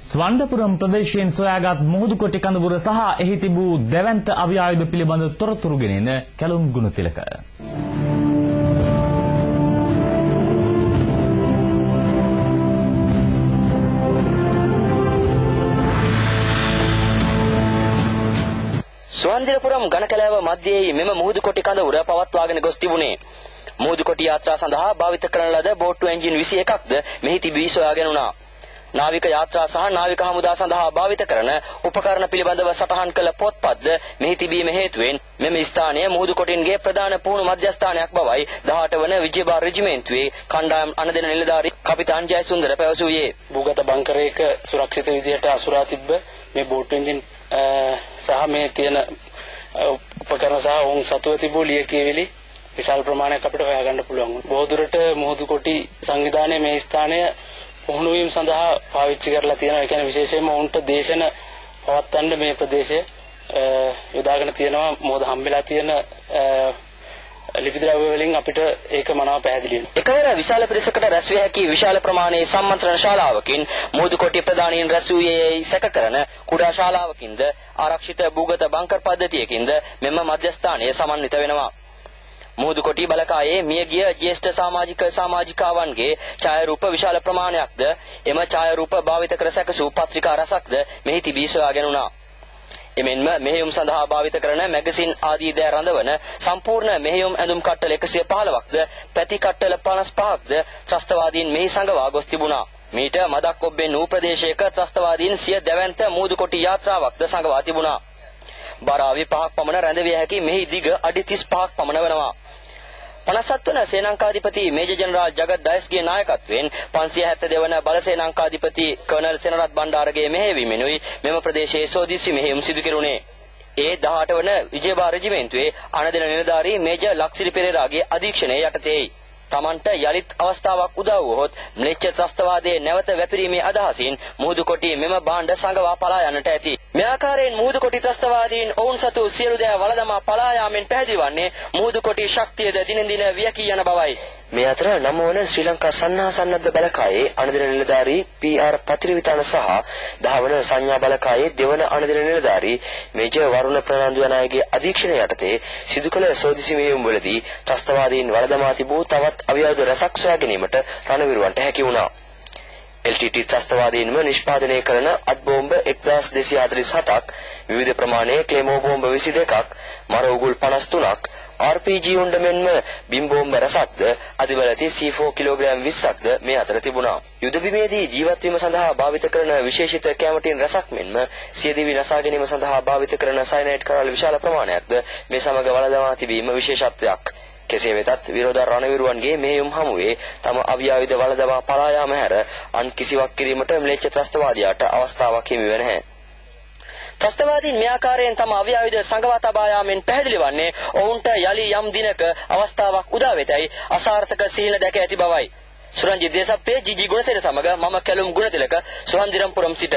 ස්වන්දපුරම් ප්‍රදේශයෙන් සොයාගත් මුහුදු කොටි කඳවුර සහ එහි තිබූ දැවැන්ත අවි ආයුධ පිළිබඳ තොරතුරු ගෙනෙන කැලුම් ගුණතිලක. ස්වන්දිරපුරම් ගණකැලෑව මැදයේ මෙම මුහුදු කොටි කඳවුර පවත්වාගෙන ගොස් තිබුණේ. මුහුදු කොටි යාත්‍රා සඳහා භාවිත කරන ලද බෝට්ටු එන්ජින් 21ක්ද මෙහි තිබී සොයාගෙන වුණා. නාවික යාත්‍රා සහ නාවික හමුදා සඳහා භාවිත කරන උපකරණ පිළිබඳව සටහන් කළ පොත්පත්ද මෙහි තිබීම හේතුවෙන් මෙම ස්ථානය මුහුදු කොටින්ගේ ප්‍රධාන පුහුණු මධ්‍යස්ථානයක් බවයි 18 වන විජයබාර් රෙජිමෙන්තුවේ කණ්ඩායම් අනදෙන නිලධාරී කපිතාන් ජයසුන්දර පැවසුවේ. භූගත බංකරයක සුරක්ෂිත විදිහට අසුරා තිබ්බ මේ බෝට්ටු එන්ජින් සහ මේ තියෙන උපකරණ සහ ඔවුන් සතුව තිබූ ලියකියවිලි විශාල ප්‍රමාණයක් අපිට හොයාගන්න පුළුවන්. බොහෝ දුරට මුහුදු කොටි සංවිධානයේ මේ ස්ථානය පුහුණු වීම සඳහා පාවිච්චි කරලා තියෙනවා. ඒ කියන්නේ විශේෂයෙන්ම ඔවුන්ට දේශන පවත්වන්න මේ ප්‍රදේශය යොදාගෙන තියෙනවා. මොකද හම්බෙලා තියෙන ලිපි ද්‍රව්‍ය වලින් අපිට ඒක මනාව පැහැදිලි වෙනවා. එකවර විශාල පිරිසකට රැස් විය හැකි විශාල ප්‍රමාණයේ සම්මන්ත්‍රණ ශාලාවකින් මුහුදු කොටි ප්‍රධානීන් රැස් වූයේ සැක කරන කුඩා ශාලාවකින්ද ආරක්ෂිත භූගත බංකර් පද්ධතියකින්ද මෙම මධ්‍යස්ථානයේ සමන්විත වෙනවා. මුහුදු කොටි බලකායේ මියගිය ජ්‍යෙෂ්ඨ සමාජිකාවන්ගේ ඡායාරූප විශාල ප්‍රමාණයක්ද එම ඡායාරූප භාවිත කර සැකසූ පත්‍රිකා රසක්ද මෙහි තිබී සොයාගෙන වුණා. එමෙන්ම මෙහෙයුම් සඳහා භාවිත කරන මැගසින් ආදී දෑ රඳවන සම්පූර්ණ මෙහෙයුම් ඇඳුම් කට්ටල 115ක්ද පැති කට්ටල 55ක්ද ත්‍රස්තවාදීන් මෙහි සංගවා ගොස් තිබුණා. මීට මදක් ඔබ්බෙන් වූ ප්‍රදේශයක ත්‍රස්තවාදීන් සිය දැවැන්ත මුහුදු කොටි යාත්‍රාවක්ද සංගවා තිබුණා. බරාවි 5ක් පමණ රැඳවිය හැකි මෙහි දිග අඩි 35ක් පමණ වෙනවා. 57 වන සේනාංකාධිපති මේජර් ජෙනරාල් ජගත් ඩයස්ගේ නායකත්වයෙන් 572 වන බල සේනාංකාධිපති කර්නල් සෙනරත් බණ්ඩාරගේ මෙහෙයවීමෙනුයි මෙම ප්‍රදේශයේ සෝදිසි මෙහෙයුම් සිදු කෙරුණේ. ඒ 18 වන විජයබාර් රෙජිමෙන්තුවේ අනදෙන නිලධාරී මේජර් ලක්සිරි පෙරේරාගේ අධීක්ෂණයේ යටතේයි. තමන්ට යලිත් අවස්ථාවක් උදා වුවහොත් ම්ලේච්ඡ ත්‍රස්තවාදයේ නැවත වැපිරීමේ අදහසින් මුහුදු කොටි මෙම භාණ්ඩ සංගවා පලා යන්නට ඇති. මේ ආකාරයෙන් මුහුදු කොටි ත්‍රස්තවාදීන් ඔවුන් සතු සියලු දෑ වළදමා පලා යාමෙන් පැහැදිලිවන්නේ මුහුදු කොටි ශක්තියද දිනෙන් දින වියකී යන බවයි. මේ අතර 9 වන ශ්‍රී ලංකා සන්නද්ධ බලකායේ අනදෙන නිලධාරී පී.ආර්. පතිරවිතාන සහ 10 වන සංඥා බලකායේ දෙවන අනදෙන නිලධාරී මේජර් වරුණ ප්‍රනාන්දු යන අයගේ අධීක්ෂණය යටතේ සිදු කළ සෝදිසි මෙහෙයුම් වලදී ත්‍රස්තවාදීන් වළදමා තිබූ තවත් අවියාවද රසක් සොයා ගැනීමට රණවිරුවන්ට හැකි වුණා. LTT ත්‍රස්තවාදීන්ම නිෂ්පාදනය කරන අත් බෝම්බ 1247ක්, විවිධ ප්‍රමාණයේ ක්ලේමෝ බෝම්බ 22ක්, මර උගුල් 53ක්, RPG උණ්ඩ මෙන්ම බිම් බෝම්බ රසක්ද, අදිවලති C4 කිලෝග්‍රෑම් 20ක්ද මේ අතර තිබුණා. යුද බිමේදී ජීවත් වීම සඳහා භාවිත කරන විශේෂිත කැමටින් රසක් මෙන්ම සියදිවි නසා ගැනීම සඳහා භාවිත කරන සයනයිඩ් කරාල විශාල ප්‍රමාණයක්ද මේ සමග වළදමා තිබීම විශේෂත්වයක්. කෙසේ වෙතත් විරෝධ රණවිරුවන්ගේ මෙහෙයුම් හමුවේ තම අවියායුධ වළදමා පලා යාම හැර අන් කිසිවක් කිරීමට ම්ලේච්ඡ ත්‍රස්තවාදියාට අවස්ථාවක් හිමි වෙ නැහැ. ත්‍රස්තවාදීන් මේ ආකාරයෙන් තම අවියායුධ සංගවා තබා යාමෙන් පැහැදිලි වන්නේ ඔවුන්ට යලි යම් දිනක අවස්ථාවක් උදා වෙතයි අසාර්ථක සිහින දැක ඇති බවයි. සුරංජිත් දේශප්‍රිය ජී.ජී. ගුණසේන සමග මම කැලුම් ගුණතිලක සුහන්දිරම්පුරම් සිට